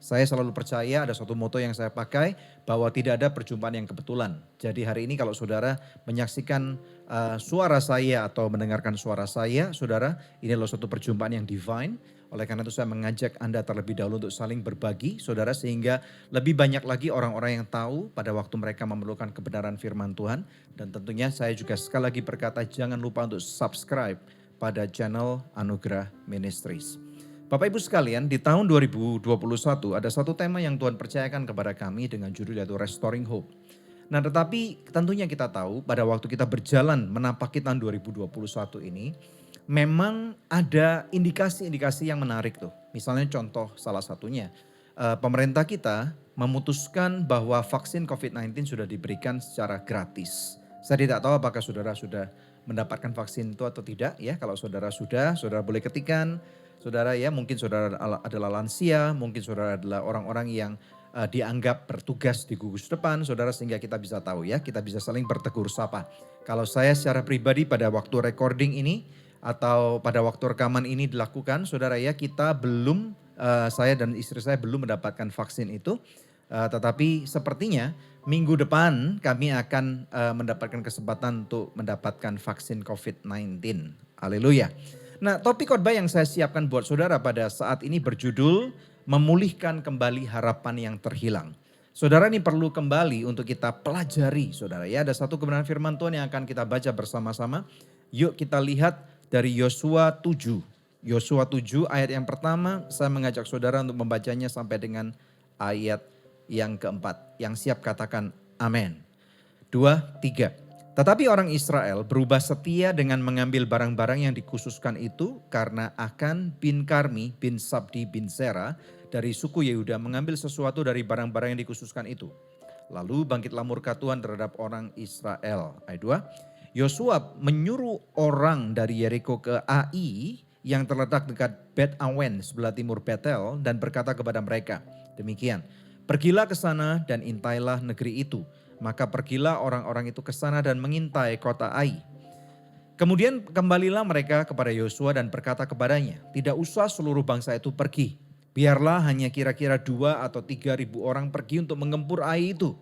Saya selalu percaya ada suatu moto yang saya pakai bahwa tidak ada perjumpaan yang kebetulan. Jadi hari ini kalau saudara menyaksikan suara saya atau mendengarkan suara saya, saudara, ini adalah suatu perjumpaan yang divine. Oleh karena itu saya mengajak Anda terlebih dahulu untuk saling berbagi, saudara, sehingga lebih banyak lagi orang-orang yang tahu pada waktu mereka memerlukan kebenaran firman Tuhan. Dan tentunya saya juga sekali lagi berkata jangan lupa untuk subscribe pada channel Anugerah Ministries. Bapak Ibu sekalian, di tahun 2021 ada satu tema yang Tuhan percayakan kepada kami dengan judul yaitu Restoring Hope. Nah tetapi tentunya kita tahu pada waktu kita berjalan menapaki tahun 2021 ini, memang ada indikasi-indikasi yang menarik tuh. Misalnya contoh salah satunya, pemerintah kita memutuskan bahwa vaksin COVID-19 sudah diberikan secara gratis. Saya tidak tahu apakah saudara sudah mendapatkan vaksin itu atau tidak ya. Kalau saudara sudah, saudara boleh ketikan. Saudara ya, mungkin saudara adalah lansia, mungkin saudara adalah orang-orang yang dianggap bertugas di gugus depan, saudara, sehingga kita bisa tahu ya, kita bisa saling bertegur sapa. Kalau saya secara pribadi pada waktu recording ini atau pada waktu rekaman ini dilakukan, saudara ya, kita belum, saya dan istri saya belum mendapatkan vaksin itu, tetapi sepertinya minggu depan kami akan mendapatkan kesempatan untuk mendapatkan vaksin COVID-19. Haleluya. Nah, topik khotbah yang saya siapkan buat saudara pada saat ini berjudul memulihkan kembali harapan yang terhilang. Saudara, ini perlu kembali untuk kita pelajari, saudara ya. Ada satu kebenaran firman Tuhan yang akan kita baca bersama-sama. Yuk kita lihat dari Yosua 7. Yosua 7 ayat yang pertama, saya mengajak saudara untuk membacanya sampai dengan ayat yang keempat. Yang siap katakan amin. 2, 3. Tetapi orang Israel berubah setia dengan mengambil barang-barang yang dikhususkan itu karena Akan bin Karmi bin Sabdi bin Zera dari suku Yehuda mengambil sesuatu dari barang-barang yang dikhususkan itu. Lalu bangkitlah murka Tuhan terhadap orang Israel. Ayat 2. Yosua menyuruh orang dari Yeriko ke Ai yang terletak dekat Bet Awen sebelah timur Betel dan berkata kepada mereka, demikian, pergilah ke sana dan intailah negeri itu. Maka pergilah orang-orang itu ke sana dan mengintai kota Ai. Kemudian kembalilah mereka kepada Yosua dan berkata kepadanya, tidak usah seluruh bangsa itu pergi. Biarlah hanya kira-kira 2 atau 3 ribu orang pergi untuk menggempur Ai itu.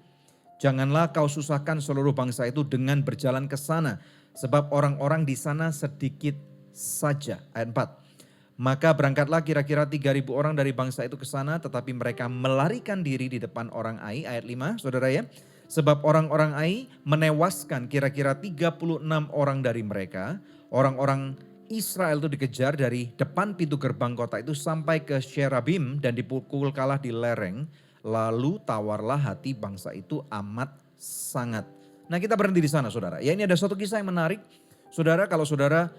Janganlah kau susahkan seluruh bangsa itu dengan berjalan ke sana, sebab orang-orang di sana sedikit saja. Ayat 4. Maka berangkatlah kira-kira 3.000 orang dari bangsa itu ke sana, tetapi mereka melarikan diri di depan orang Ai. Ayat 5, saudara ya. Sebab orang-orang Ai menewaskan kira-kira 36 orang dari mereka. Orang-orang Israel itu dikejar dari depan pintu gerbang kota itu sampai ke Sherabim dan dipukul kalah di lereng. Lalu tawarlah hati bangsa itu amat sangat. Nah, kita berhenti di sana, saudara. Ya, ini ada suatu kisah yang menarik. Saudara, kalau saudara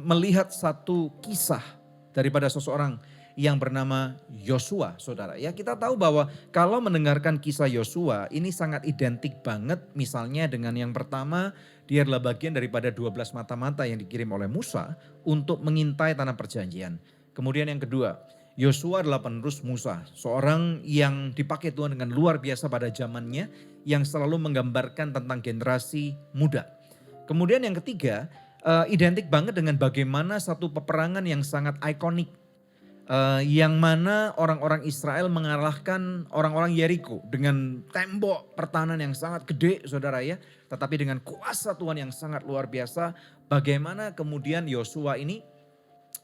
melihat satu kisah daripada seseorang yang bernama Yosua, saudara. Ya, kita tahu bahwa kalau mendengarkan kisah Yosua ini sangat identik banget misalnya dengan yang pertama, dia adalah bagian daripada 12 mata-mata yang dikirim oleh Musa untuk mengintai tanah perjanjian. Kemudian yang kedua, Yosua adalah penerus Musa, seorang yang dipakai Tuhan dengan luar biasa pada zamannya yang selalu menggambarkan tentang generasi muda. Kemudian yang ketiga, identik banget dengan bagaimana satu peperangan yang sangat ikonik. Yang mana orang-orang Israel mengalahkan orang-orang Yeriko dengan tembok pertahanan yang sangat gede, saudara ya. Tetapi dengan kuasa Tuhan yang sangat luar biasa, bagaimana kemudian Yosua ini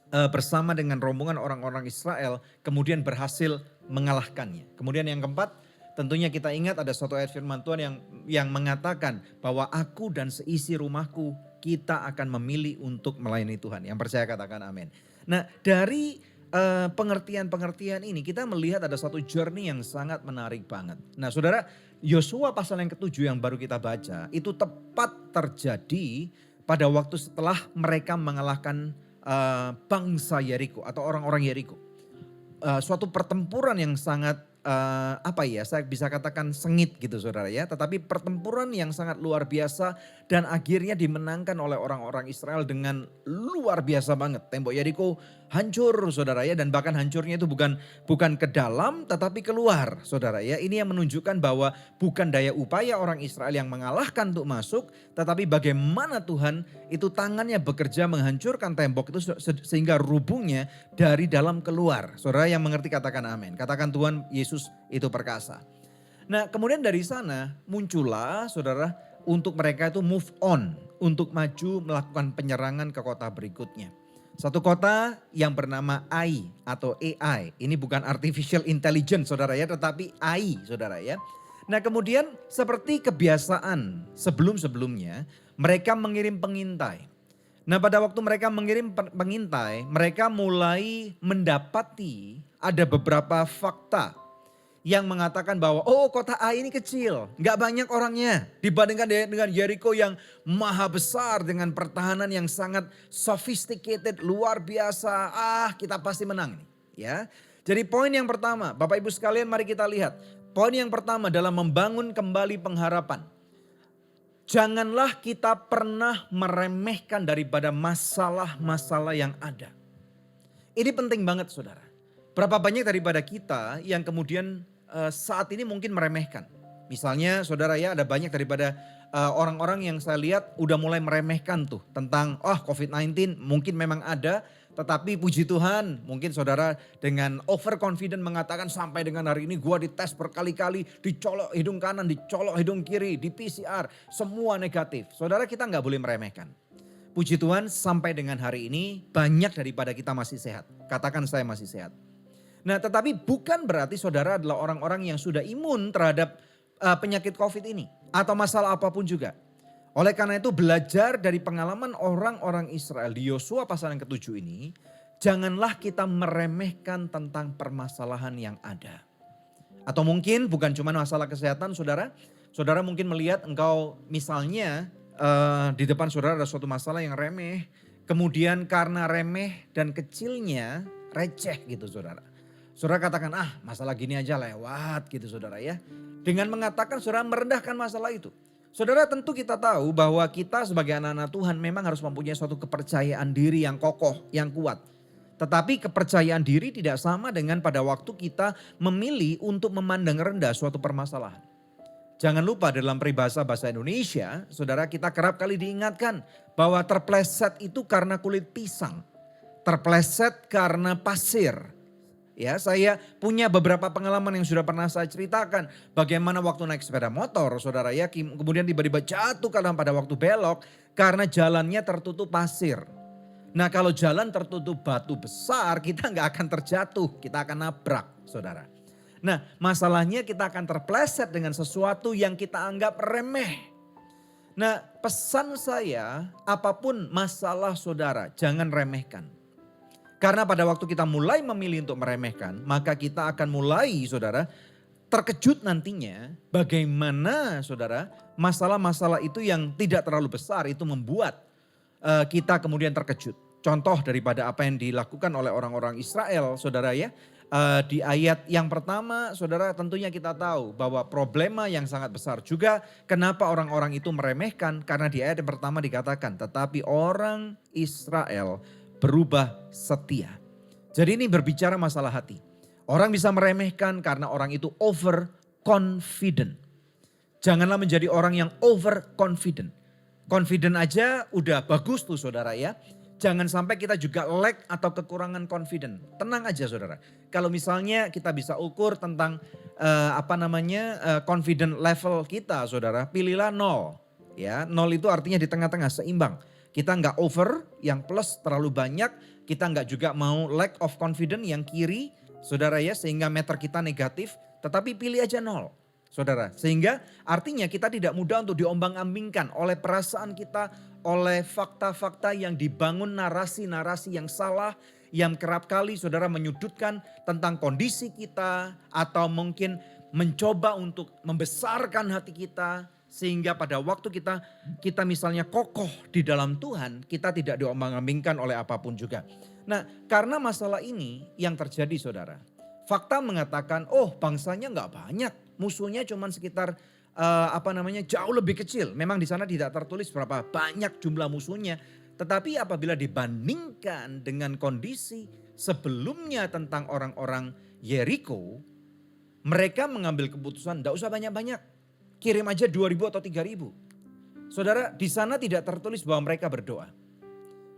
bersama dengan rombongan orang-orang Israel kemudian berhasil mengalahkannya. Kemudian yang keempat, tentunya kita ingat ada satu ayat firman Tuhan yang mengatakan bahwa aku dan seisi rumahku kita akan memilih untuk melayani Tuhan. Yang percaya katakan amin. Nah, dari pengertian-pengertian ini kita melihat ada satu journey yang sangat menarik banget. Nah, saudara, Yosua pasal yang ke-7 yang baru kita baca itu tepat terjadi pada waktu setelah mereka mengalahkan bangsa Yeriko atau orang-orang Yeriko. Suatu pertempuran yang sangat saya bisa katakan sengit gitu saudara ya. Tetapi pertempuran yang sangat luar biasa dan akhirnya dimenangkan oleh orang-orang Israel dengan luar biasa banget. Tembok Yeriko hancur saudara ya, dan bahkan hancurnya itu bukan ke dalam tetapi keluar saudara ya. Ini yang menunjukkan bahwa bukan daya upaya orang Israel yang mengalahkan untuk masuk, tetapi bagaimana Tuhan itu tangannya bekerja menghancurkan tembok itu sehingga rubuhnya dari dalam keluar. Saudara yang mengerti katakan amin. Katakan Tuhan Yesus itu perkasa. Nah kemudian dari sana muncullah saudara untuk mereka itu move on. Untuk maju melakukan penyerangan ke kota berikutnya. Satu kota yang bernama AI atau AI. Ini bukan artificial intelligence saudara ya, tetapi AI saudara ya. Nah kemudian seperti kebiasaan sebelum-sebelumnya mereka mengirim pengintai. Nah pada waktu mereka mengirim pengintai, mereka mulai mendapati ada beberapa fakta yang mengatakan bahwa kota Ai ini kecil, gak banyak orangnya. Dibandingkan dengan Jericho yang maha besar dengan pertahanan yang sangat sophisticated, luar biasa. Kita pasti menang nih ya. Jadi poin yang pertama, Bapak Ibu sekalian mari kita lihat. Poin yang pertama dalam membangun kembali pengharapan. Janganlah kita pernah meremehkan daripada masalah-masalah yang ada. Ini penting banget saudara. Berapa banyak daripada kita yang kemudian saat ini mungkin meremehkan. Misalnya saudara ya, ada banyak daripada orang-orang yang saya lihat udah mulai meremehkan tuh tentang COVID-19 mungkin memang ada. Tetapi puji Tuhan mungkin saudara dengan overconfident mengatakan sampai dengan hari ini gua dites berkali-kali, dicolok hidung kanan, dicolok hidung kiri, di PCR, semua negatif. Saudara kita nggak boleh meremehkan. Puji Tuhan sampai dengan hari ini banyak daripada kita masih sehat. Katakan saya masih sehat. Nah tetapi bukan berarti saudara adalah orang-orang yang sudah imun terhadap penyakit COVID ini. Atau masalah apapun juga. Oleh karena itu belajar dari pengalaman orang-orang Israel di Yosua pasal yang ke-7 ini. Janganlah kita meremehkan tentang permasalahan yang ada. Atau mungkin bukan cuma masalah kesehatan saudara. Saudara mungkin melihat engkau misalnya di depan saudara ada suatu masalah yang remeh. Kemudian karena remeh dan kecilnya receh gitu saudara. Saudara katakan masalah gini aja lewat gitu saudara ya. Dengan mengatakan saudara merendahkan masalah itu. Saudara tentu kita tahu bahwa kita sebagai anak-anak Tuhan memang harus mempunyai suatu kepercayaan diri yang kokoh, yang kuat. Tetapi kepercayaan diri tidak sama dengan pada waktu kita memilih untuk memandang rendah suatu permasalahan. Jangan lupa dalam peribahasa bahasa Indonesia, saudara kita kerap kali diingatkan bahwa terpleset itu karena kulit pisang. Terpleset karena pasir. Ya, saya punya beberapa pengalaman yang sudah pernah saya ceritakan. Bagaimana waktu naik sepeda motor, saudara ya, kemudian tiba-tiba jatuh pada waktu belok karena jalannya tertutup pasir. Nah kalau jalan tertutup batu besar, kita nggak akan terjatuh, kita akan nabrak saudara. Nah masalahnya kita akan terpleset dengan sesuatu yang kita anggap remeh. Nah pesan saya, apapun masalah saudara, jangan remehkan. Karena pada waktu kita mulai memilih untuk meremehkan, maka kita akan mulai saudara terkejut nantinya bagaimana saudara masalah-masalah itu yang tidak terlalu besar itu membuat kita kemudian terkejut. Contoh daripada apa yang dilakukan oleh orang-orang Israel saudara ya. Di ayat yang pertama saudara tentunya kita tahu bahwa problema yang sangat besar juga kenapa orang-orang itu meremehkan. Karena di ayat yang pertama dikatakan tetapi orang Israel berubah setia. Jadi ini berbicara masalah hati. Orang bisa meremehkan karena orang itu overconfident. Janganlah menjadi orang yang overconfident. Confident aja udah bagus tuh saudara ya. Jangan sampai kita juga lack atau kekurangan confident. Tenang aja saudara. Kalau misalnya kita bisa ukur tentang confident level kita saudara. Pilihlah 0. Ya, 0 itu artinya di tengah-tengah seimbang. Kita nggak over, yang plus terlalu banyak. Kita nggak juga mau lack of confidence yang kiri, saudara ya. Sehingga meter kita negatif, tetapi pilih aja 0, saudara. Sehingga artinya kita tidak mudah untuk diombang-ambingkan oleh perasaan kita, oleh fakta-fakta yang dibangun narasi-narasi yang salah. Yang kerap kali saudara menyudutkan tentang kondisi kita atau mungkin mencoba untuk membesarkan hati kita. Sehingga pada waktu kita misalnya kokoh di dalam Tuhan, kita tidak diombang-ambingkan oleh apapun juga. Nah karena masalah ini yang terjadi saudara. Fakta mengatakan, oh bangsanya nggak banyak, musuhnya cuma sekitar jauh lebih kecil. Memang di sana tidak tertulis berapa banyak jumlah musuhnya. Tetapi apabila dibandingkan dengan kondisi sebelumnya tentang orang-orang Yeriko, mereka mengambil keputusan tidak usah banyak-banyak. Kirim aja 2.000 atau 3.000. Saudara, di sana tidak tertulis bahwa mereka berdoa.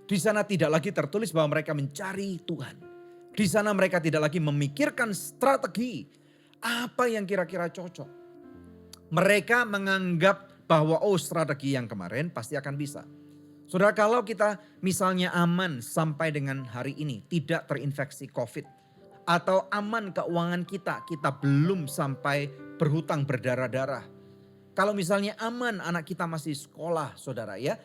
Di sana tidak lagi tertulis bahwa mereka mencari Tuhan. Di sana mereka tidak lagi memikirkan strategi apa yang kira-kira cocok. Mereka menganggap bahwa strategi yang kemarin pasti akan bisa. Saudara, kalau kita misalnya aman sampai dengan hari ini, tidak terinfeksi COVID. Atau aman keuangan kita belum sampai berhutang berdarah-darah. Kalau misalnya aman anak kita masih sekolah, saudara ya.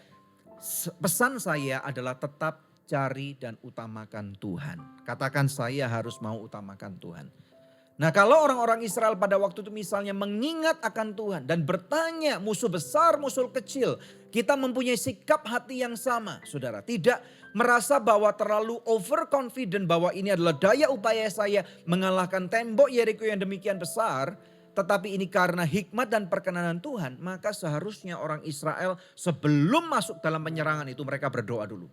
Pesan saya adalah tetap cari dan utamakan Tuhan. Katakan saya harus mau utamakan Tuhan. Nah kalau orang-orang Israel pada waktu itu misalnya mengingat akan Tuhan dan bertanya musuh besar, musuh kecil. Kita mempunyai sikap hati yang sama saudara. Tidak merasa bahwa terlalu overconfident bahwa ini adalah daya upaya saya mengalahkan tembok Yeriko yang demikian besar. Tetapi ini karena hikmat dan perkenanan Tuhan. Maka seharusnya orang Israel sebelum masuk dalam penyerangan itu mereka berdoa dulu.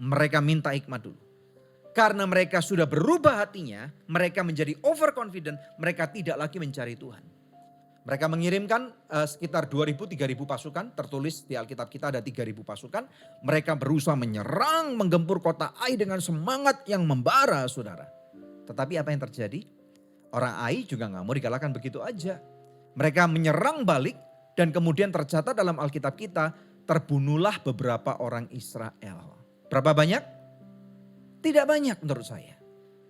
Mereka minta hikmat dulu. Karena mereka sudah berubah hatinya, mereka menjadi overconfident, mereka tidak lagi mencari Tuhan. Mereka mengirimkan sekitar 2.000-3.000 pasukan, tertulis di Alkitab kita ada 3.000 pasukan. Mereka berusaha menyerang, menggempur kota Ai dengan semangat yang membara saudara. Tetapi apa yang terjadi? Orang Ai juga gak mau dikalahkan begitu aja. Mereka menyerang balik dan kemudian tercatat dalam Alkitab kita, terbunuhlah beberapa orang Israel. Berapa banyak? Tidak banyak menurut saya.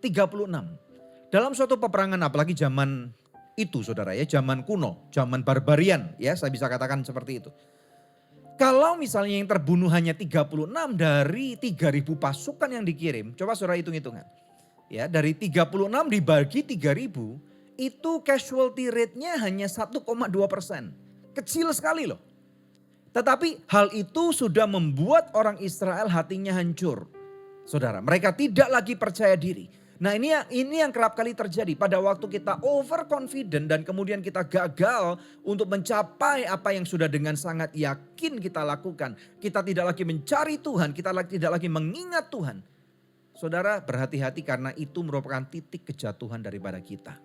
36. Dalam suatu peperangan apalagi zaman itu saudara ya. Zaman kuno, zaman barbarian ya saya bisa katakan seperti itu. Kalau misalnya yang terbunuh hanya 36 dari 3.000 pasukan yang dikirim. Coba saudara hitung-hitungan. Ya dari 36 dibagi 3.000 itu casualty rate-nya hanya 1,2%. Kecil sekali loh. Tetapi hal itu sudah membuat orang Israel hatinya hancur. Saudara, mereka tidak lagi percaya diri. Nah ini yang kerap kali terjadi pada waktu kita overconfident dan kemudian kita gagal untuk mencapai apa yang sudah dengan sangat yakin kita lakukan. Kita tidak lagi mencari Tuhan, kita tidak lagi mengingat Tuhan. Saudara berhati-hati karena itu merupakan titik kejatuhan daripada kita.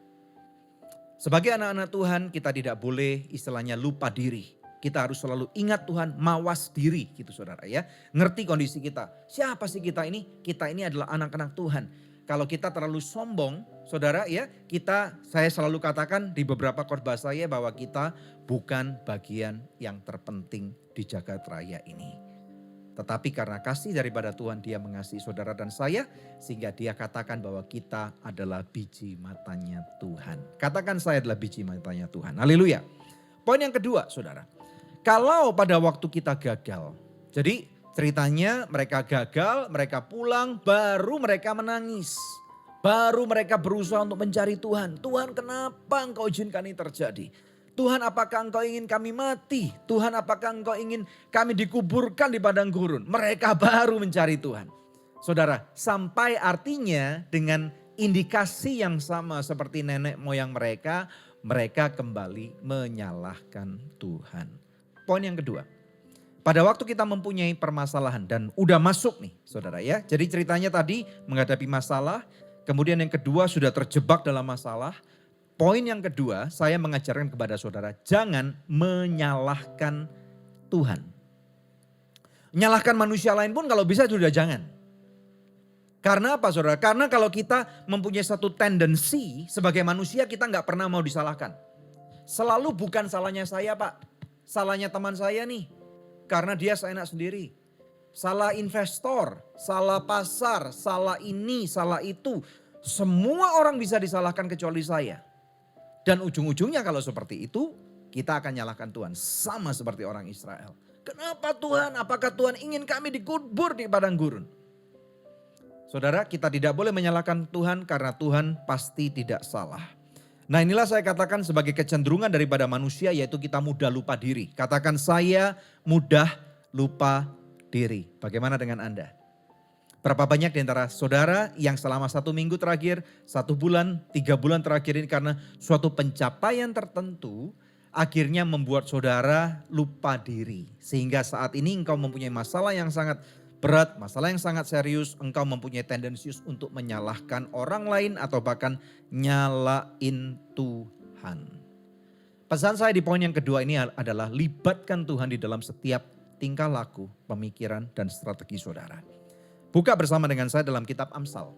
Sebagai anak-anak Tuhan kita tidak boleh istilahnya lupa diri. Kita harus selalu ingat Tuhan, mawas diri gitu saudara ya. Ngerti kondisi kita. Siapa sih kita ini? Kita ini adalah anak-anak Tuhan. Kalau kita terlalu sombong saudara ya. Saya selalu katakan di beberapa khotbah saya bahwa kita bukan bagian yang terpenting di jagat raya ini. Tetapi karena kasih daripada Tuhan dia mengasihi saudara dan saya. Sehingga dia katakan bahwa kita adalah biji matanya Tuhan. Katakan saya adalah biji matanya Tuhan. Haleluya. Poin yang kedua saudara. Kalau pada waktu kita gagal, jadi ceritanya mereka gagal, mereka pulang, baru mereka menangis. Baru mereka berusaha untuk mencari Tuhan. Tuhan kenapa engkau izinkan ini terjadi? Tuhan apakah engkau ingin kami mati? Tuhan apakah engkau ingin kami dikuburkan di padang gurun? Mereka baru mencari Tuhan. Saudara, sampai artinya dengan indikasi yang sama seperti nenek moyang mereka kembali menyalahkan Tuhan. Poin yang kedua, pada waktu kita mempunyai permasalahan dan udah masuk nih saudara ya. Jadi ceritanya tadi menghadapi masalah, kemudian yang kedua sudah terjebak dalam masalah. Poin yang kedua saya mengajarkan kepada saudara, jangan menyalahkan Tuhan. Menyalahkan manusia lain pun kalau bisa sudah jangan. Karena apa saudara? Karena kalau kita mempunyai satu tendensi sebagai manusia kita gak pernah mau disalahkan. Selalu bukan salahnya saya pak. Salahnya teman saya nih, karena dia seenak sendiri. Salah investor, salah pasar, salah ini, salah itu. Semua orang bisa disalahkan kecuali saya. Dan ujung-ujungnya kalau seperti itu, kita akan nyalahkan Tuhan. Sama seperti orang Israel. Kenapa Tuhan? Apakah Tuhan ingin kami dikubur di padang gurun? Saudara, kita tidak boleh menyalahkan Tuhan karena Tuhan pasti tidak salah. Nah inilah saya katakan sebagai kecenderungan daripada manusia yaitu kita mudah lupa diri. Katakan saya mudah lupa diri. Bagaimana dengan Anda? Berapa banyak di antara saudara yang selama 1 minggu terakhir, 1 bulan, 3 bulan terakhir ini karena suatu pencapaian tertentu akhirnya membuat saudara lupa diri. Sehingga saat ini engkau mempunyai masalah yang sangat berat, masalah yang sangat serius, engkau mempunyai tendensius untuk menyalahkan orang lain atau bahkan nyalain Tuhan. Pesan saya di poin yang kedua ini adalah libatkan Tuhan di dalam setiap tingkah laku, pemikiran, dan strategi saudara. Buka bersama dengan saya dalam kitab Amsal.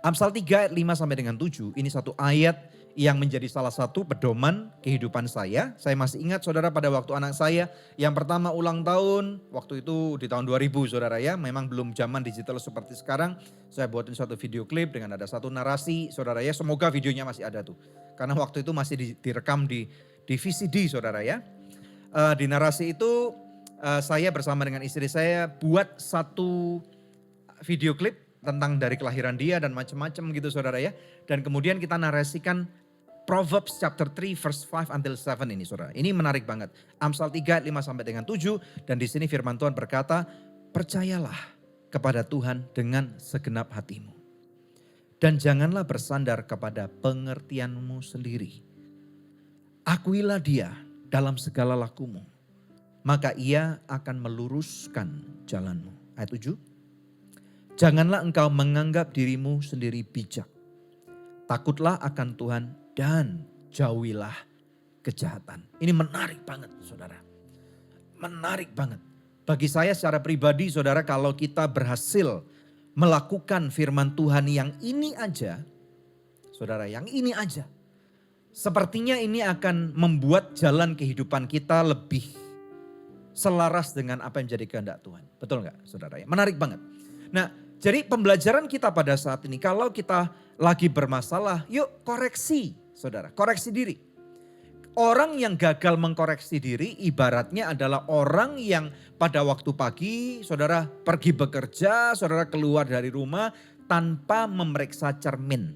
Amsal 3 ayat 5 sampai dengan 7. Ini satu ayat yang menjadi salah satu pedoman kehidupan saya. Saya masih ingat saudara pada waktu anak saya yang pertama ulang tahun. Waktu itu di tahun 2000 saudara ya. Memang belum zaman digital seperti sekarang. Saya buatin suatu video klip dengan ada satu narasi saudara ya. Semoga videonya masih ada tuh. Karena waktu itu masih direkam di VCD saudara ya. Di narasi itu saya bersama dengan istri saya buat satu video klip tentang dari kelahiran dia dan macam-macam gitu saudara ya. Dan kemudian kita narasikan Proverbs chapter 3 verse 5 until 7 ini saudara. Ini menarik banget. Amsal 3 ayat 5 sampai dengan 7 dan di sini firman Tuhan berkata, "Percayalah kepada Tuhan dengan segenap hatimu. Dan janganlah bersandar kepada pengertianmu sendiri. Akuilah dia dalam segala lakumu, maka ia akan meluruskan jalanmu." Ayat 7. "Janganlah engkau menganggap dirimu sendiri bijak. Takutlah akan Tuhan dan jauhilah kejahatan." Ini menarik banget saudara. Menarik banget. Bagi saya secara pribadi saudara, kalau kita berhasil melakukan firman Tuhan yang ini aja, saudara, yang ini aja, sepertinya ini akan membuat jalan kehidupan kita lebih selaras dengan apa yang menjadi kehendak Tuhan. Betul nggak saudara ya? Menarik banget. Nah, jadi pembelajaran kita pada saat ini, kalau kita lagi bermasalah, yuk koreksi saudara, koreksi diri. Orang yang gagal mengkoreksi diri ibaratnya adalah orang yang pada waktu pagi saudara pergi bekerja, saudara keluar dari rumah tanpa memeriksa cermin.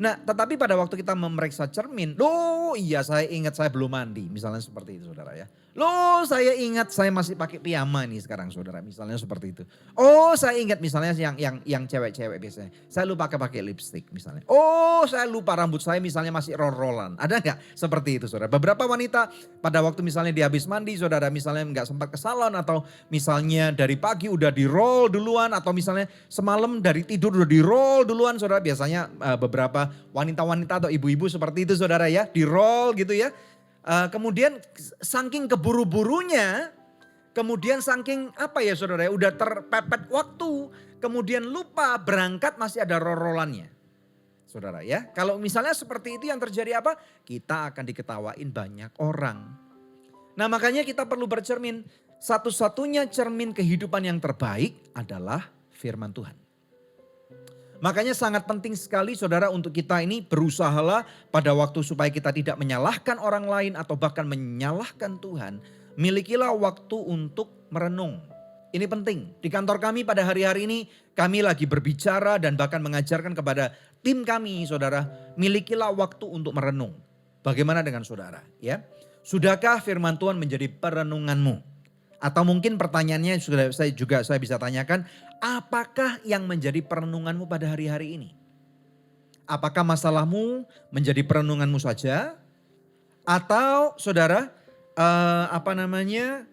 Nah, tetapi pada waktu kita memeriksa cermin, loh iya saya ingat saya belum mandi, misalnya seperti itu saudara ya. Loh saya ingat saya masih pakai piyama nih sekarang saudara, misalnya seperti itu. Oh saya ingat misalnya yang cewek-cewek biasanya, saya lupa pakai lipstick misalnya. Oh saya lupa rambut saya misalnya masih roll-rollan, ada nggak seperti itu saudara? Beberapa wanita pada waktu misalnya dia habis mandi saudara, misalnya nggak sempat ke salon atau misalnya dari pagi udah di roll duluan atau misalnya semalam dari tidur udah di roll duluan saudara. Biasanya beberapa wanita-wanita atau ibu-ibu seperti itu saudara ya, di roll gitu ya. Kemudian saking keburu-burunya, kemudian saking apa ya saudara ya, udah terpepet waktu, kemudian lupa berangkat masih ada roll-rollannya. Saudara ya, kalau misalnya seperti itu yang terjadi apa? Kita akan diketawain banyak orang. Nah makanya kita perlu bercermin, satu-satunya cermin kehidupan yang terbaik adalah firman Tuhan. Makanya sangat penting sekali saudara untuk kita ini berusahalah pada waktu supaya kita tidak menyalahkan orang lain atau bahkan menyalahkan Tuhan. Milikilah waktu untuk merenung. Ini penting. Di kantor kami pada hari-hari ini kami lagi berbicara dan bahkan mengajarkan kepada tim kami saudara. Milikilah waktu untuk merenung. Bagaimana dengan saudara ya? Sudahkah firman Tuhan menjadi perenunganmu? Atau mungkin pertanyaannya saya bisa tanyakan, apakah yang menjadi perenunganmu pada hari-hari ini? Apakah masalahmu menjadi perenunganmu saja? Atau saudara,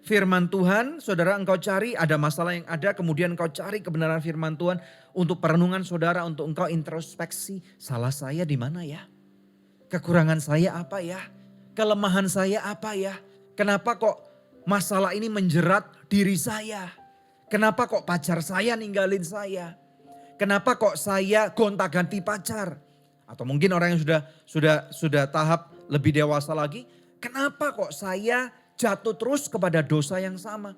firman Tuhan, saudara engkau cari ada masalah yang ada, kemudian engkau cari kebenaran firman Tuhan untuk perenungan saudara, untuk engkau introspeksi, salah saya di mana ya? Kekurangan saya apa ya? Kelemahan saya apa ya? Kenapa kok masalah ini menjerat diri saya? Kenapa kok pacar saya ninggalin saya? Kenapa kok saya gonta-ganti pacar? Atau mungkin orang yang sudah tahap lebih dewasa lagi, kenapa kok saya jatuh terus kepada dosa yang sama?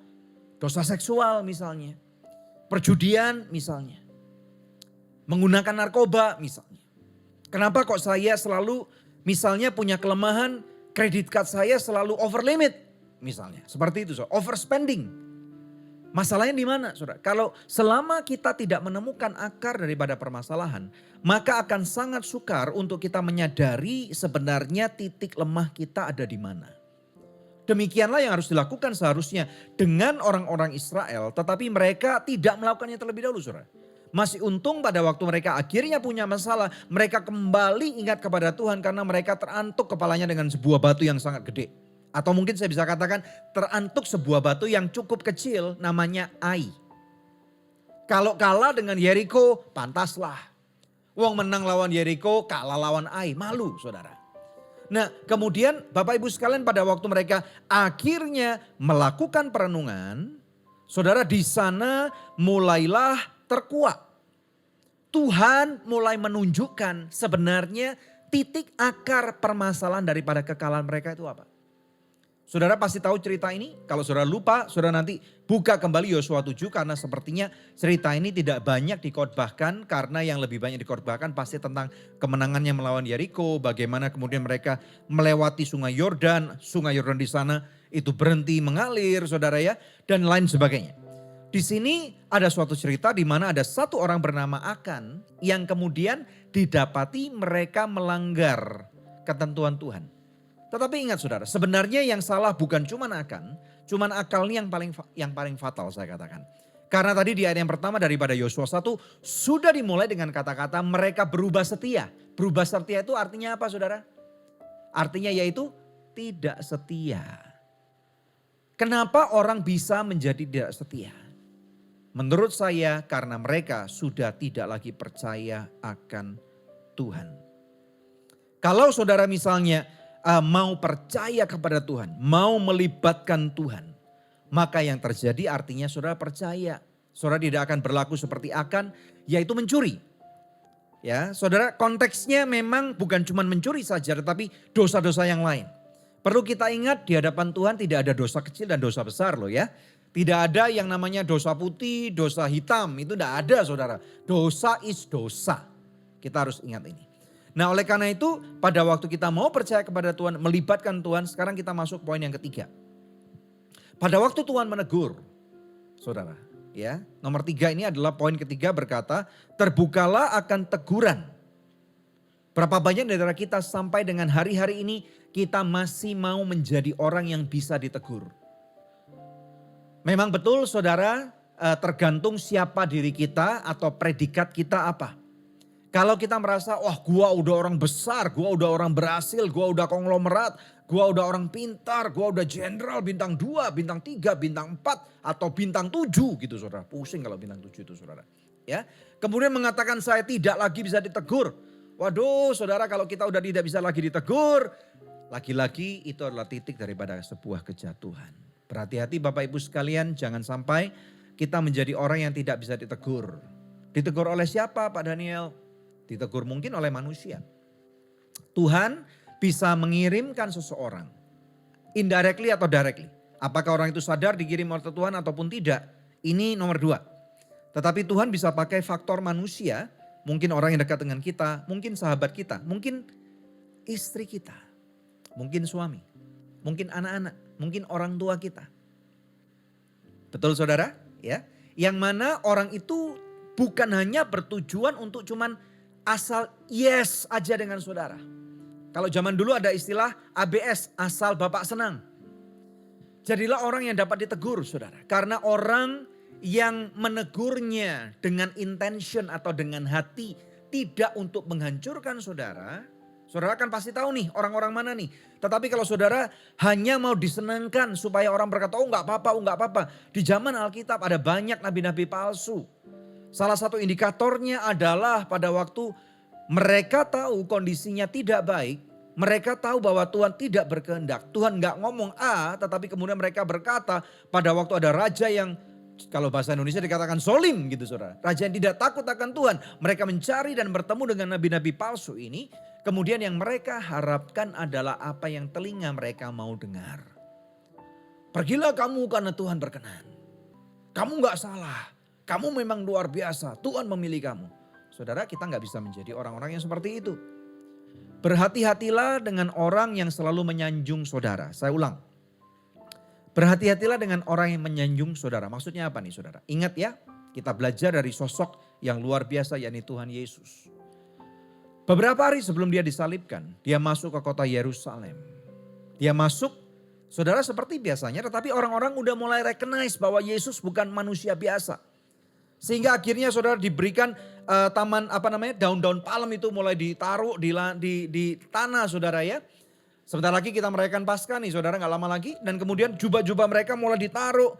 Dosa seksual misalnya, perjudian misalnya, menggunakan narkoba misalnya. Kenapa kok saya selalu misalnya punya kelemahan, kredit card saya selalu over limit misalnya. Seperti itu, overspending. Masalahnya di mana, saudara? Kalau selama kita tidak menemukan akar daripada permasalahan, maka akan sangat sukar untuk kita menyadari sebenarnya titik lemah kita ada di mana. Demikianlah yang harus dilakukan seharusnya dengan orang-orang Israel, tetapi mereka tidak melakukannya terlebih dahulu, saudara. Masih untung pada waktu mereka akhirnya punya masalah, mereka kembali ingat kepada Tuhan karena mereka terantuk kepalanya dengan sebuah batu yang sangat gede. Atau mungkin saya bisa katakan terantuk sebuah batu yang cukup kecil namanya Ai. Kalau kalah dengan Yeriko, pantaslah. Wong menang lawan Yeriko, kalah lawan Ai, malu saudara. Nah kemudian Bapak Ibu sekalian pada waktu mereka akhirnya melakukan perenungan, saudara di sana mulailah terkuak. Tuhan mulai menunjukkan sebenarnya titik akar permasalahan daripada kekalahan mereka itu apa. Saudara pasti tahu cerita ini. Kalau saudara lupa, saudara nanti buka kembali Yosua 7 karena sepertinya cerita ini tidak banyak dikhotbahkan karena yang lebih banyak dikhotbahkan pasti tentang kemenangannya melawan Yeriko, bagaimana kemudian mereka melewati Sungai Yordan di sana itu berhenti mengalir, saudara ya, dan lain sebagainya. Di sini ada suatu cerita di mana ada satu orang bernama Akan yang kemudian didapati mereka melanggar ketentuan Tuhan. Tetapi ingat saudara, sebenarnya yang salah bukan cuman akalnya yang paling fatal saya katakan. Karena tadi di ayat yang pertama daripada Yosua 1 sudah dimulai dengan kata-kata mereka berubah setia. Berubah setia itu artinya apa saudara? Artinya yaitu tidak setia. Kenapa orang bisa menjadi tidak setia? Menurut saya karena mereka sudah tidak lagi percaya akan Tuhan. Kalau saudara misalnya mau percaya kepada Tuhan, mau melibatkan Tuhan, maka yang terjadi artinya saudara percaya. Saudara tidak akan berlaku seperti Akan, yaitu mencuri. Ya, saudara konteksnya memang bukan cuma mencuri saja, tetapi dosa-dosa yang lain. Perlu kita ingat di hadapan Tuhan tidak ada dosa kecil dan dosa besar loh ya. Tidak ada yang namanya dosa putih, dosa hitam, itu tidak ada saudara. Dosa is dosa, kita harus ingat ini. Nah oleh karena itu pada waktu kita mau percaya kepada Tuhan, melibatkan Tuhan, sekarang kita masuk poin yang ketiga. Pada waktu Tuhan menegur, saudara, ya nomor 3 ini adalah poin ketiga berkata, terbukalah akan teguran. Berapa banyak dari kita sampai dengan hari-hari ini kita masih mau menjadi orang yang bisa ditegur. Memang betul saudara, tergantung siapa diri kita atau predikat kita apa. Kalau kita merasa, wah gua udah orang besar, gua udah orang berhasil, gua udah konglomerat, gua udah orang pintar, gua udah jenderal bintang 2, bintang 3, bintang 4, atau bintang 7 gitu saudara. Pusing kalau bintang 7 itu saudara. Ya, kemudian mengatakan saya tidak lagi bisa ditegur. Waduh saudara kalau kita udah tidak bisa lagi ditegur, lagi-lagi itu adalah titik daripada sebuah kejatuhan. Berhati-hati Bapak Ibu sekalian, jangan sampai kita menjadi orang yang tidak bisa ditegur. Ditegur oleh siapa Pak Daniel? Ditegur mungkin oleh manusia. Tuhan bisa mengirimkan seseorang. Indirectly atau directly. Apakah orang itu sadar dikirim oleh Tuhan ataupun tidak. Ini nomor 2. Tetapi Tuhan bisa pakai faktor manusia. Mungkin orang yang dekat dengan kita. Mungkin sahabat kita. Mungkin istri kita. Mungkin suami. Mungkin anak-anak. Mungkin orang tua kita. Betul saudara? Ya. Yang mana orang itu bukan hanya bertujuan untuk cuman asal yes aja dengan saudara. Kalau zaman dulu ada istilah ABS, asal Bapak senang. Jadilah orang yang dapat ditegur saudara. Karena orang yang menegurnya dengan intention atau dengan hati tidak untuk menghancurkan saudara. Saudara kan pasti tahu nih orang-orang mana nih. Tetapi kalau saudara hanya mau disenangkan supaya orang berkata oh enggak apa-apa, oh enggak apa-apa. Di zaman Alkitab ada banyak nabi-nabi palsu. Salah satu indikatornya adalah pada waktu mereka tahu kondisinya tidak baik. Mereka tahu bahwa Tuhan tidak berkehendak. Tuhan gak ngomong A tetapi kemudian mereka berkata pada waktu ada raja yang kalau bahasa Indonesia dikatakan solim gitu saudara. Raja yang tidak takut akan Tuhan. Mereka mencari dan bertemu dengan nabi-nabi palsu ini. Kemudian yang mereka harapkan adalah apa yang telinga mereka mau dengar. Pergilah kamu karena Tuhan berkenan. Kamu gak salah. Kamu memang luar biasa, Tuhan memilih kamu. Saudara kita gak bisa menjadi orang-orang yang seperti itu. Berhati-hatilah dengan orang yang selalu menyanjung saudara. Saya ulang. Berhati-hatilah dengan orang yang menyanjung saudara. Maksudnya apa nih saudara? Ingat ya, kita belajar dari sosok yang luar biasa yakni Tuhan Yesus. Beberapa hari sebelum dia disalibkan, dia masuk ke kota Yerusalem. Dia masuk Saudara seperti biasanya, tetapi orang-orang udah mulai recognize bahwa Yesus bukan manusia biasa. Sehingga akhirnya saudara diberikan taman daun-daun palem itu mulai ditaruh di tanah saudara ya. Sebentar lagi kita merayakan Paskah nih saudara, nggak lama lagi. Dan kemudian jubah-jubah mereka mulai ditaruh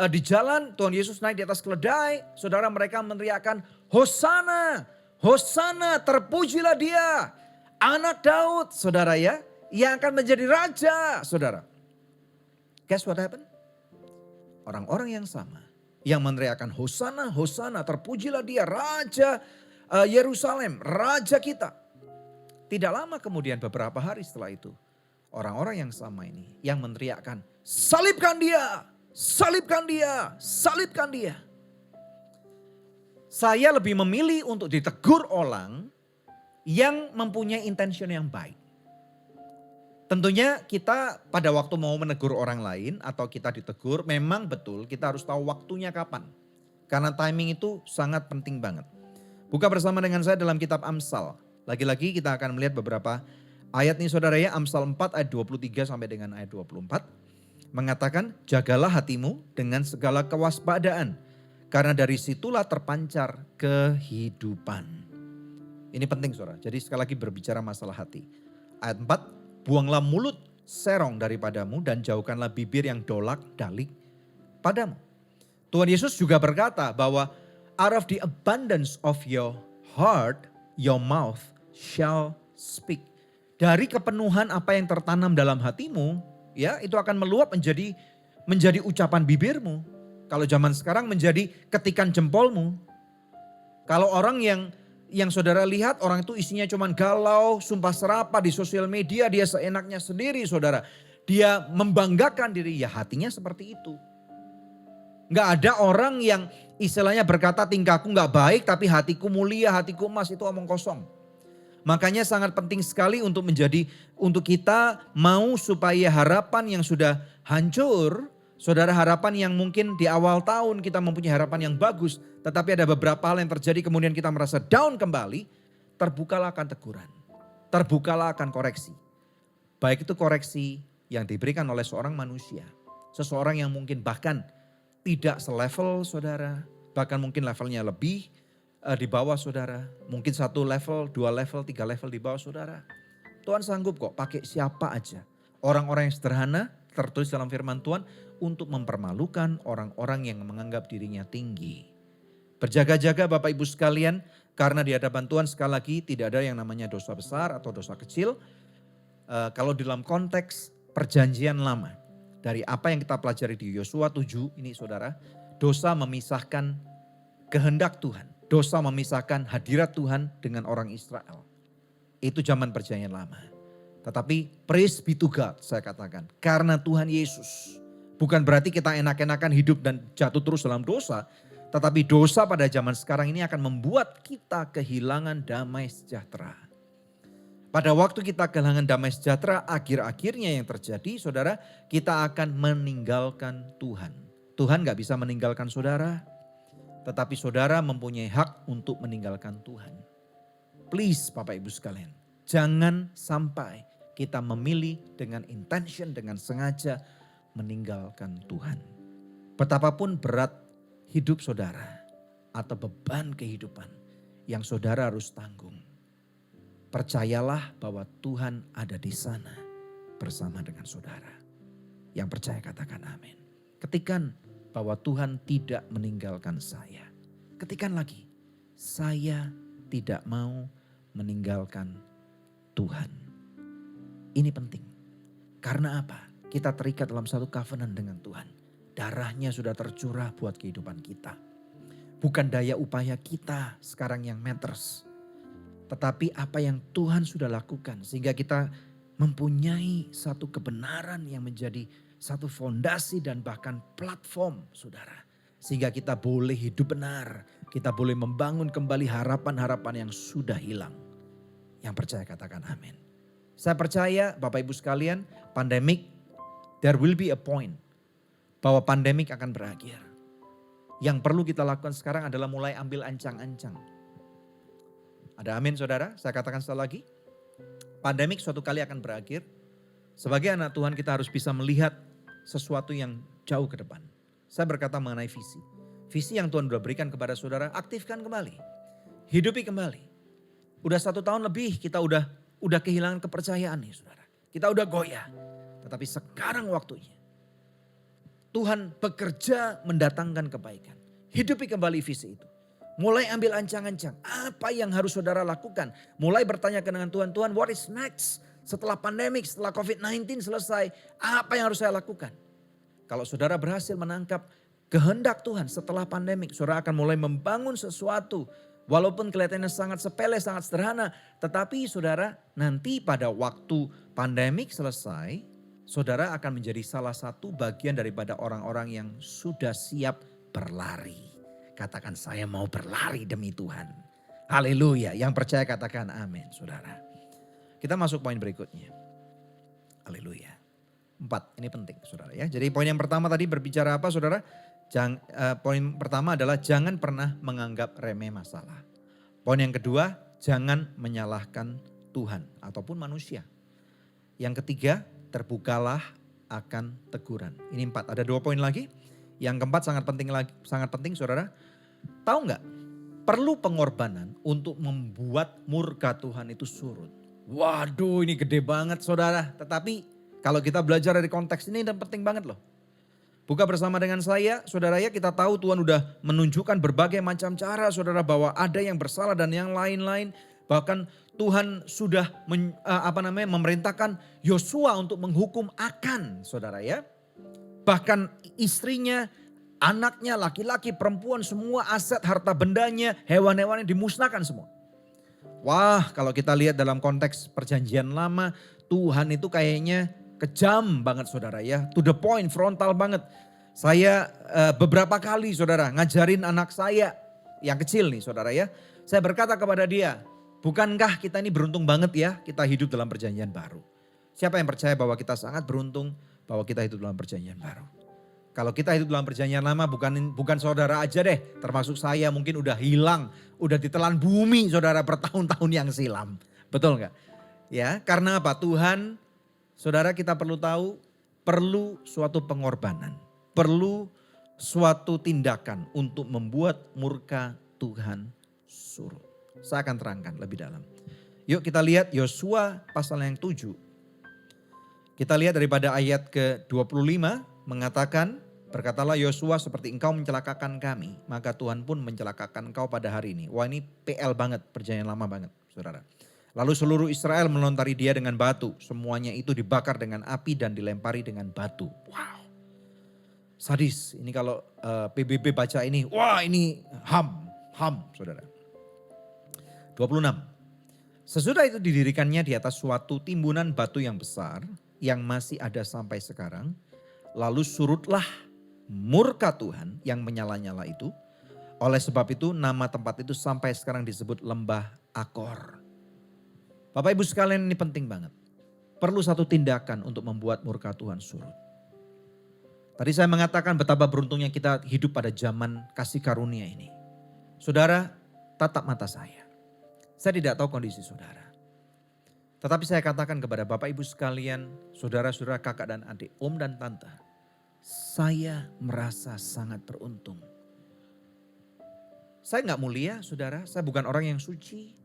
di jalan. Tuhan Yesus naik di atas keledai. Saudara, mereka meneriakkan Hosana, Hosana, terpujilah dia, anak Daud saudara ya, yang akan menjadi raja saudara. Guess what happened? Orang-orang yang sama yang meneriakkan Hosana, Hosana, terpujilah dia, Raja Yerusalem, Raja kita. Tidak lama kemudian, beberapa hari setelah itu, orang-orang yang sama ini yang meneriakkan, salibkan dia, salibkan dia, salibkan dia. Saya lebih memilih untuk ditegur orang yang mempunyai intention yang baik. Tentunya kita pada waktu mau menegur orang lain atau kita ditegur, memang betul kita harus tahu waktunya kapan. Karena timing itu sangat penting banget. Buka bersama dengan saya dalam kitab Amsal. Lagi-lagi kita akan melihat beberapa ayat nih saudara ya. Amsal 4 ayat 23 sampai dengan ayat 24. Mengatakan, jagalah hatimu dengan segala kewaspadaan. Karena dari situlah terpancar kehidupan. Ini penting saudara. Jadi sekali lagi berbicara masalah hati. Ayat 4. Buanglah mulut serong daripadamu dan jauhkanlah bibir yang dolak-dalik padamu. Tuhan Yesus juga berkata bahwa out of the abundance of your heart, your mouth shall speak. Dari kepenuhan apa yang tertanam dalam hatimu, ya itu akan meluap menjadi ucapan bibirmu. Kalau zaman sekarang menjadi ketikan jempolmu. Kalau orang yang saudara lihat orang itu isinya cuman galau, sumpah serapah di sosial media, dia seenaknya sendiri saudara. Dia membanggakan diri, ya hatinya seperti itu. Gak ada orang yang istilahnya berkata tingkahku gak baik tapi hatiku mulia, hatiku emas, itu omong kosong. Makanya sangat penting sekali untuk kita mau supaya harapan yang sudah hancur, saudara, harapan yang mungkin di awal tahun kita mempunyai harapan yang bagus. Tetapi ada beberapa hal yang terjadi kemudian kita merasa down kembali. Terbukalah akan teguran. Terbukalah akan koreksi. Baik itu koreksi yang diberikan oleh seorang manusia. Seseorang yang mungkin bahkan tidak selevel saudara. Bahkan mungkin levelnya lebih di bawah saudara. Mungkin 1 level, 2 level, 3 level di bawah saudara. Tuhan sanggup kok pakai siapa aja. Orang-orang yang sederhana tertulis dalam firman Tuhan untuk mempermalukan orang-orang yang menganggap dirinya tinggi. Berjaga-jaga Bapak Ibu sekalian, karena di hadapan Tuhan sekali lagi tidak ada yang namanya dosa besar atau dosa kecil. Kalau dalam konteks perjanjian lama, dari apa yang kita pelajari di Yosua 7 ini saudara, dosa memisahkan kehendak Tuhan. Dosa memisahkan hadirat Tuhan dengan orang Israel. Itu zaman perjanjian lama. Tetapi praise be to God saya katakan. Karena Tuhan Yesus. Bukan berarti kita enak-enakan hidup dan jatuh terus dalam dosa. Tetapi dosa pada zaman sekarang ini akan membuat kita kehilangan damai sejahtera. Pada waktu kita kehilangan damai sejahtera, akhir-akhirnya yang terjadi saudara, kita akan meninggalkan Tuhan. Tuhan gak bisa meninggalkan saudara. Tetapi saudara mempunyai hak untuk meninggalkan Tuhan. Please Bapak Ibu sekalian, jangan sampai kita memilih dengan intention, dengan sengaja meninggalkan Tuhan. Betapapun berat hidup saudara atau beban kehidupan yang saudara harus tanggung. Percayalah bahwa Tuhan ada di sana bersama dengan saudara. Yang percaya katakan amin. Ketikan bahwa Tuhan tidak meninggalkan saya. Ketikan lagi, saya tidak mau meninggalkan Tuhan. Ini penting. Karena apa? Kita terikat dalam satu covenant dengan Tuhan. Darahnya sudah tercurah buat kehidupan kita. Bukan daya upaya kita sekarang yang matters. Tetapi apa yang Tuhan sudah lakukan. Sehingga kita mempunyai satu kebenaran yang menjadi satu fondasi dan bahkan platform saudara. Sehingga kita boleh hidup benar. Kita boleh membangun kembali harapan-harapan yang sudah hilang. Yang percaya katakan amin. Saya percaya Bapak Ibu sekalian, pandemik, there will be a point bahwa pandemik akan berakhir. Yang perlu kita lakukan sekarang adalah mulai ambil ancang-ancang. Ada amin saudara? Saya katakan sekali lagi. Pandemik suatu kali akan berakhir. Sebagai anak Tuhan kita harus bisa melihat sesuatu yang jauh ke depan. Saya berkata mengenai visi. Visi yang Tuhan sudah berikan kepada saudara, aktifkan kembali. Hidupi kembali. Udah 1 tahun lebih kita udah kehilangan kepercayaan nih saudara. Kita udah goyah. Tetapi sekarang waktunya. Tuhan bekerja mendatangkan kebaikan. Hidupi kembali visi itu. Mulai ambil ancang-ancang. Apa yang harus saudara lakukan? Mulai bertanya dengan Tuhan, Tuhan what is next? Setelah pandemik, setelah COVID-19 selesai, apa yang harus saya lakukan? Kalau saudara berhasil menangkap kehendak Tuhan setelah pandemik, saudara akan mulai membangun sesuatu. Walaupun kelihatannya sangat sepele, sangat sederhana. Tetapi saudara nanti pada waktu pandemik selesai, saudara akan menjadi salah satu bagian daripada orang-orang yang sudah siap berlari. Katakan saya mau berlari demi Tuhan. Haleluya. Yang percaya katakan amin saudara. Kita masuk poin berikutnya. Haleluya. 4, ini penting saudara ya. Jadi poin yang pertama tadi berbicara apa saudara? Poin pertama adalah jangan pernah menganggap remeh masalah. Poin yang kedua, jangan menyalahkan Tuhan ataupun manusia. Yang ketiga, terbukalah akan teguran. Ini 4, ada 2 poin lagi. Yang keempat sangat penting saudara. Tahu nggak? Perlu pengorbanan untuk membuat murka Tuhan itu surut. Waduh ini gede banget saudara. Tetapi kalau kita belajar dari konteks ini penting banget loh. Buka bersama dengan saya, saudara ya, kita tahu Tuhan udah menunjukkan berbagai macam cara saudara bahwa ada yang bersalah dan yang lain-lain. Bahkan Tuhan sudah memerintahkan Yosua untuk menghukum Akan saudara ya. Bahkan istrinya, anaknya, laki-laki, perempuan, semua aset, harta bendanya, hewan-hewannya dimusnahkan semua. Wah kalau kita lihat dalam konteks perjanjian lama, Tuhan itu kayaknya kejam banget saudara ya. To the point, frontal banget. Saya beberapa kali saudara ngajarin anak saya yang kecil nih saudara ya. Saya berkata kepada dia, bukankah kita ini beruntung banget ya kita hidup dalam perjanjian baru. Siapa yang percaya bahwa kita sangat beruntung bahwa kita hidup dalam perjanjian baru. Kalau kita hidup dalam perjanjian lama bukan saudara aja deh. Termasuk saya mungkin udah hilang. Udah ditelan bumi saudara bertahun-tahun yang silam. Betul gak? Ya karena apa? Tuhan, saudara kita perlu tahu, perlu suatu pengorbanan. Perlu suatu tindakan untuk membuat murka Tuhan surut. Saya akan terangkan lebih dalam. Yuk kita lihat Yosua pasal yang 7. Kita lihat daripada ayat ke-25 mengatakan, berkatalah Yosua seperti engkau mencelakakan kami, maka Tuhan pun mencelakakan engkau pada hari ini. Wah ini PL banget, perjanjian lama banget saudara. Lalu seluruh Israel melontari dia dengan batu. Semuanya itu dibakar dengan api dan dilempari dengan batu. Wow. Sadis. Ini kalau PBB baca ini. Wah ini ham saudara. 26. Sesudah itu didirikannya di atas suatu timbunan batu yang besar. Yang masih ada sampai sekarang. Lalu surutlah murka Tuhan yang menyala-nyala itu. Oleh sebab itu nama tempat itu sampai sekarang disebut lembah Akor. Bapak ibu sekalian ini penting banget. Perlu satu tindakan untuk membuat murka Tuhan surut. Tadi saya mengatakan betapa beruntungnya kita hidup pada zaman kasih karunia ini. Saudara, tatap mata saya. Saya tidak tahu kondisi saudara. Tetapi saya katakan kepada Bapak Ibu sekalian, saudara-saudara, kakak dan adik, om dan tante. Saya merasa sangat beruntung. Saya nggak mulia saudara, saya bukan orang yang suci.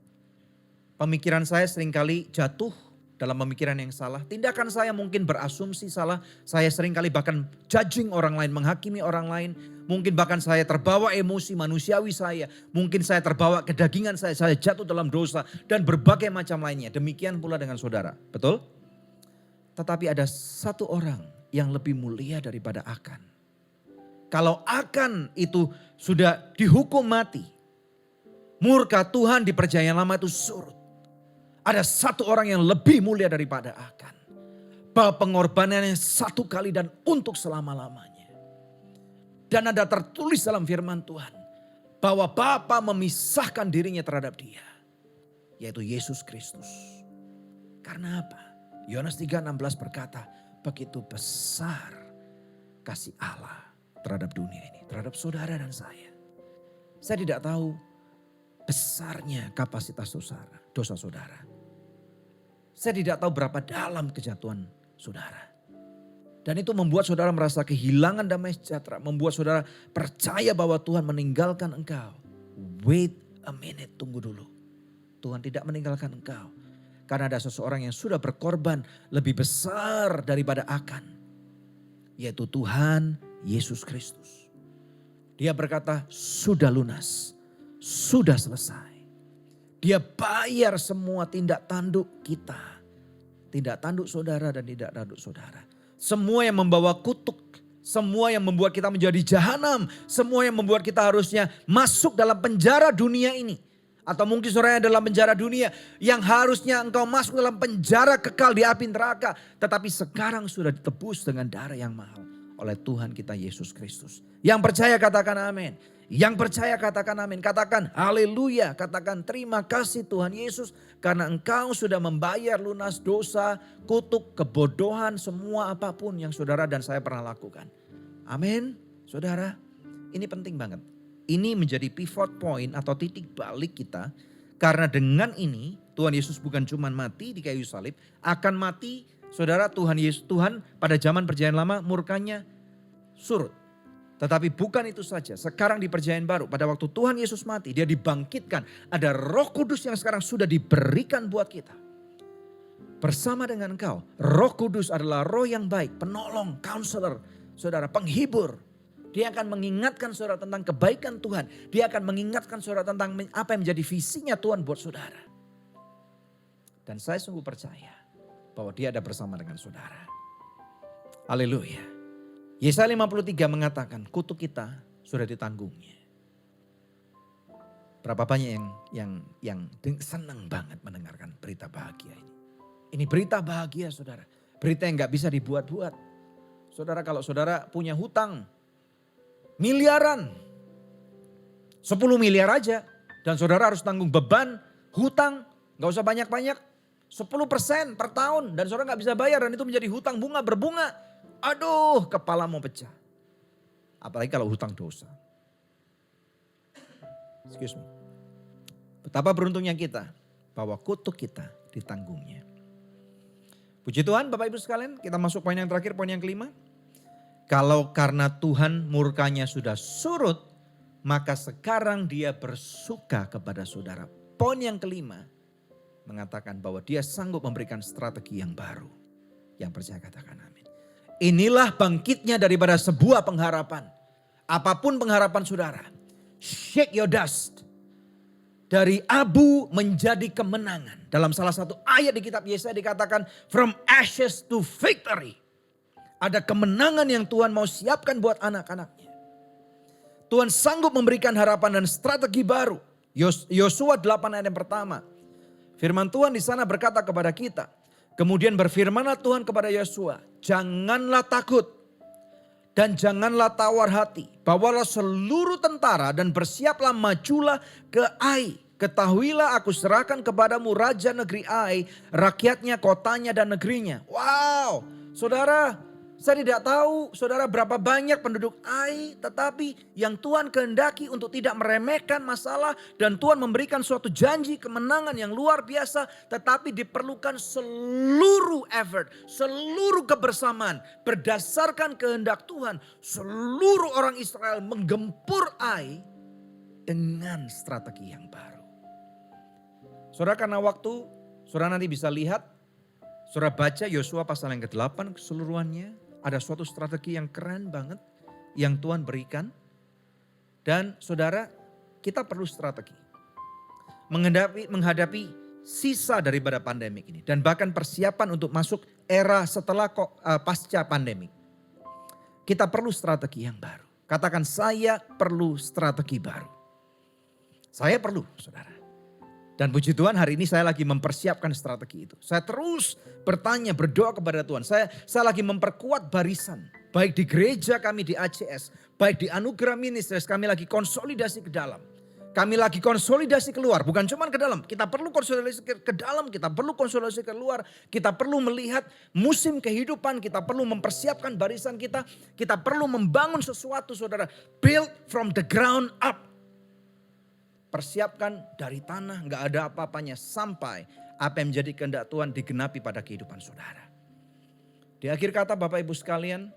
Pemikiran saya seringkali jatuh dalam pemikiran yang salah. Tindakan saya mungkin berasumsi salah. Saya seringkali bahkan judging orang lain, menghakimi orang lain. Mungkin bahkan saya terbawa emosi manusiawi saya. Mungkin saya terbawa kedagingan saya jatuh dalam dosa. Dan berbagai macam lainnya. Demikian pula dengan saudara. Betul? Tetapi ada satu orang yang lebih mulia daripada Akan. Kalau Akan itu sudah dihukum mati. Murka Tuhan di perjanjian lama itu surut. Ada satu orang yang lebih mulia daripada Akan. Bahwa pengorbanannya satu kali dan untuk selama-lamanya. Dan ada tertulis dalam firman Tuhan. Bahwa Bapa memisahkan dirinya terhadap dia. Yaitu Yesus Kristus. Karena apa? Yohanes 3:16 berkata. Begitu besar kasih Allah terhadap dunia ini. Terhadap saudara dan saya. Saya tidak tahu besarnya kapasitas dosa saudara. Saya tidak tahu berapa dalam kejatuhan saudara. Dan itu membuat saudara merasa kehilangan damai sejahtera. Membuat saudara percaya bahwa Tuhan meninggalkan engkau. Wait a minute, tunggu dulu. Tuhan tidak meninggalkan engkau. Karena ada seseorang yang sudah berkorban lebih besar daripada akan. Yaitu Tuhan Yesus Kristus. Dia berkata sudah lunas. Sudah selesai. Dia bayar semua tindak tanduk kita. Tindak tanduk saudara dan tidak tanduk saudara. Semua yang membawa kutuk. Semua yang membuat kita menjadi jahanam. Semua yang membuat kita harusnya masuk dalam penjara dunia ini. Atau mungkin saudara dalam penjara dunia. Yang harusnya engkau masuk dalam penjara kekal di api neraka. Tetapi sekarang sudah ditebus dengan darah yang mahal. Oleh Tuhan kita Yesus Kristus. Yang percaya katakan amin. Yang percaya katakan amin. Katakan haleluya. Katakan terima kasih Tuhan Yesus. Karena engkau sudah membayar lunas dosa, kutuk, kebodohan, semua apapun yang saudara dan saya pernah lakukan. Amin. Saudara, ini penting banget. Ini menjadi pivot point atau titik balik kita. Karena dengan ini Tuhan Yesus bukan cuma mati di kayu salib. Akan mati saudara Tuhan Yesus. Tuhan pada zaman perjanjian lama murkanya surut. Tetapi bukan itu saja. Sekarang di perjanjian baru pada waktu Tuhan Yesus mati. Dia dibangkitkan. Ada Roh Kudus yang sekarang sudah diberikan buat kita. Bersama dengan engkau. Roh Kudus adalah roh yang baik. Penolong, counselor, saudara, penghibur. Dia akan mengingatkan saudara tentang kebaikan Tuhan. Dia akan mengingatkan saudara tentang apa yang menjadi visinya Tuhan buat saudara. Dan saya sungguh percaya bahwa dia ada bersama dengan saudara. Haleluya. Yesaya 53 mengatakan kutuk kita sudah ditanggungnya. Berapa banyak yang senang banget mendengarkan berita bahagia ini. Ini berita bahagia saudara. Berita yang gak bisa dibuat-buat. Saudara kalau saudara punya hutang miliaran. 10 miliar aja. Dan saudara harus tanggung beban hutang. Gak usah banyak-banyak. 10% per tahun. Dan saudara gak bisa bayar dan itu menjadi hutang bunga berbunga. Aduh, kepala mau pecah. Apalagi kalau hutang dosa. Excuse me. Betapa beruntungnya kita bahwa kutuk kita ditanggungnya. Puji Tuhan Bapak Ibu sekalian, kita masuk poin yang terakhir, poin yang kelima. Kalau karena Tuhan murkanya sudah surut, maka sekarang dia bersuka kepada saudara. Poin yang kelima mengatakan bahwa dia sanggup memberikan strategi yang baru. Yang percaya katakan amin. Inilah bangkitnya daripada sebuah pengharapan. Apapun pengharapan saudara. Shake your dust. Dari abu menjadi kemenangan. Dalam salah satu ayat di kitab Yesaya dikatakan from ashes to victory. Ada kemenangan yang Tuhan mau siapkan buat anak-anaknya. Tuhan sanggup memberikan harapan dan strategi baru. Yosua 8 ayat yang pertama. Firman Tuhan di sana berkata kepada kita. Kemudian berfirmanlah Tuhan kepada Yosua, janganlah takut dan janganlah tawar hati. Bawalah seluruh tentara dan bersiaplah majulah ke Ai. Ketahuilah aku serahkan kepadamu raja negeri Ai, rakyatnya, kotanya dan negerinya. Wow, saudara, saya tidak tahu saudara berapa banyak penduduk Ai, tetapi yang Tuhan kehendaki untuk tidak meremehkan masalah dan Tuhan memberikan suatu janji kemenangan yang luar biasa, tetapi diperlukan seluruh effort, seluruh kebersamaan berdasarkan kehendak Tuhan. Seluruh orang Israel menggempur Ai dengan strategi yang baru. Saudara karena waktu, saudara nanti bisa lihat, saudara baca Yosua pasal yang ke-8 keseluruhannya. Ada suatu strategi yang keren banget yang Tuhan berikan. Dan saudara, kita perlu strategi. Menghadapi sisa daripada pandemik ini. Dan bahkan persiapan untuk masuk era setelah pasca pandemik. Kita perlu strategi yang baru. Katakan saya perlu strategi baru. Saya perlu saudara. Dan puji Tuhan hari ini saya lagi mempersiapkan strategi itu. Saya terus bertanya, berdoa kepada Tuhan. Saya lagi memperkuat barisan. Baik di gereja kami di ACS. Baik di Anugerah Ministries kami lagi konsolidasi ke dalam. Kami lagi konsolidasi keluar. Bukan cuma ke dalam. Kita perlu konsolidasi ke dalam. Kita perlu konsolidasi keluar. Kita perlu melihat musim kehidupan. Kita perlu mempersiapkan barisan kita. Kita perlu membangun sesuatu saudara. Build from the ground up. Persiapkan dari tanah, gak ada apa-apanya sampai apa yang menjadi kehendak Tuhan digenapi pada kehidupan saudara. Di akhir kata Bapak Ibu sekalian,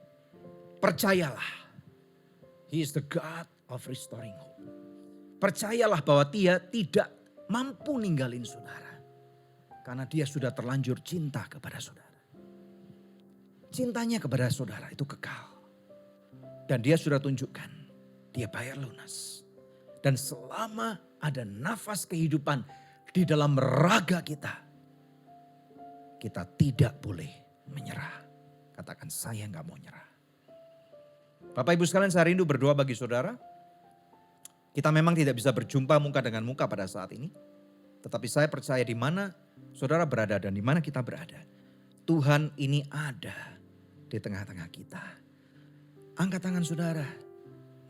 percayalah. He is the God of restoring hope. Percayalah bahwa Dia tidak mampu ninggalin saudara. Karena Dia sudah terlanjur cinta kepada saudara. Cintanya kepada saudara itu kekal. Dan Dia sudah tunjukkan, Dia bayar lunas. Dan selama ada nafas kehidupan di dalam raga kita, kita tidak boleh menyerah. Katakan, saya gak mau nyerah. Bapak Ibu sekalian, saya rindu berdoa bagi saudara. Kita memang tidak bisa berjumpa muka dengan muka pada saat ini. Tetapi saya percaya di mana saudara berada dan di mana kita berada, Tuhan ini ada di tengah-tengah kita. Angkat tangan saudara.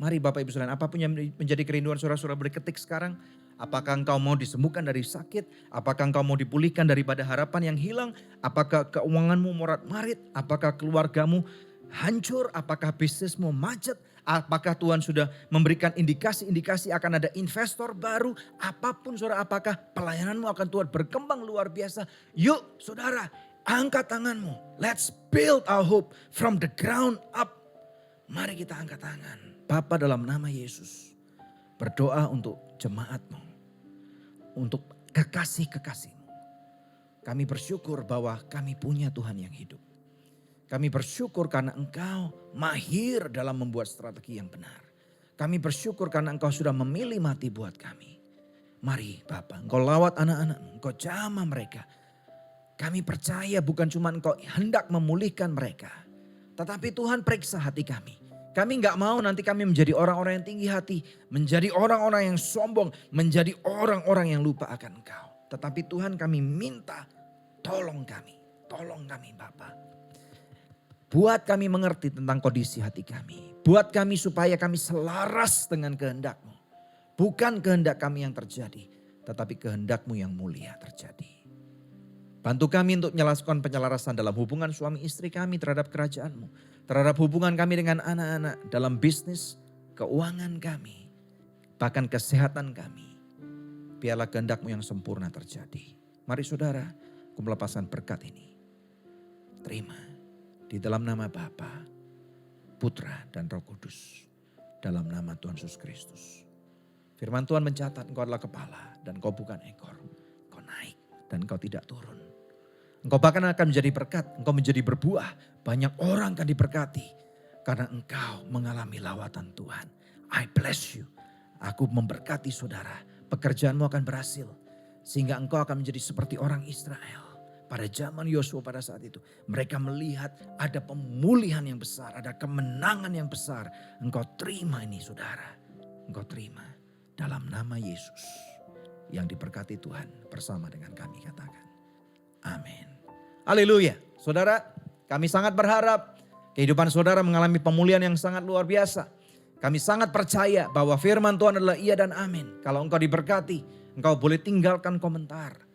Mari Bapak Ibu sekalian, apapun yang menjadi kerinduan saudara-saudara boleh ketik sekarang. Apakah engkau mau disembuhkan dari sakit? Apakah engkau mau dipulihkan daripada harapan yang hilang? Apakah keuanganmu morat-marit? Apakah keluargamu hancur? Apakah bisnismu macet? Apakah Tuhan sudah memberikan indikasi-indikasi akan ada investor baru? Apapun saudara, apakah pelayananmu akan Tuhan berkembang luar biasa? Yuk saudara, angkat tanganmu. Let's build our hope from the ground up. Mari kita angkat tangan. Bapa, dalam nama Yesus, berdoa untuk jemaatmu, untuk kekasih-kekasihmu. Kami bersyukur bahwa kami punya Tuhan yang hidup. Kami bersyukur karena Engkau mahir dalam membuat strategi yang benar. Kami bersyukur karena Engkau sudah memilih mati buat kami. Mari Bapa, Engkau lawat anak-anak-Mu, Engkau jamah mereka. Kami percaya bukan cuma Engkau hendak memulihkan mereka, tetapi Tuhan periksa hati kami. Kami gak mau nanti kami menjadi orang-orang yang tinggi hati, menjadi orang-orang yang sombong, menjadi orang-orang yang lupa akan Engkau. Tetapi Tuhan, kami minta, tolong kami Bapa. Buat kami mengerti tentang kondisi hati kami. Buat kami supaya kami selaras dengan kehendak-Mu. Bukan kehendak kami yang terjadi, tetapi kehendak-Mu yang mulia terjadi. Bantu kami untuk menyelesaikan penyelarasan dalam hubungan suami istri kami terhadap kerajaan-Mu. Terhadap hubungan kami dengan anak-anak, dalam bisnis, keuangan kami, bahkan kesehatan kami. Biarlah kehendak-Mu yang sempurna terjadi. Mari saudara, aku melepaskan berkat ini. Terima. Di dalam nama Bapa, Putra dan Roh Kudus. Dalam nama Tuhan Yesus Kristus. Firman Tuhan mencatat engkau adalah kepala dan engkau bukan ekor. Engkau naik dan engkau tidak turun. Engkau bahkan akan menjadi berkat, engkau menjadi berbuah. Banyak orang akan diberkati karena engkau mengalami lawatan Tuhan. I bless you. Aku memberkati saudara. Pekerjaanmu akan berhasil. Sehingga engkau akan menjadi seperti orang Israel. Pada zaman Yosua pada saat itu, mereka melihat ada pemulihan yang besar, ada kemenangan yang besar. Engkau terima ini saudara, engkau terima dalam nama Yesus yang diberkati Tuhan bersama dengan kami katakan. Amin. Haleluya. Saudara, kami sangat berharap kehidupan saudara mengalami pemulihan yang sangat luar biasa. Kami sangat percaya bahwa firman Tuhan adalah iya dan amin. Kalau engkau diberkati, engkau boleh tinggalkan komentar.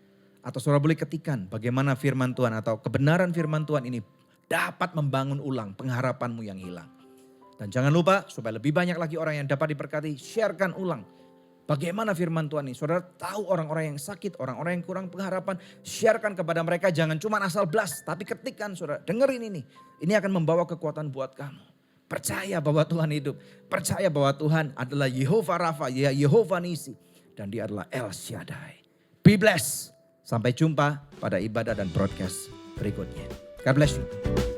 Atau saudara boleh ketikan bagaimana firman Tuhan atau kebenaran firman Tuhan ini dapat membangun ulang pengharapanmu yang hilang. Dan jangan lupa supaya lebih banyak lagi orang yang dapat diberkati, sharekan ulang. Bagaimana firman Tuhan ini? Saudara tahu orang-orang yang sakit, orang-orang yang kurang pengharapan, sharekan kepada mereka. Jangan cuma asal blast, tapi ketikkan saudara. Dengerin ini. Ini akan membawa kekuatan buat kamu. Percaya bahwa Tuhan hidup. Percaya bahwa Tuhan adalah Yehovah Rafa, Yehovah Nisi. Dan dia adalah El Shaddai. Be blessed. Sampai jumpa pada ibadah dan broadcast berikutnya. God bless you.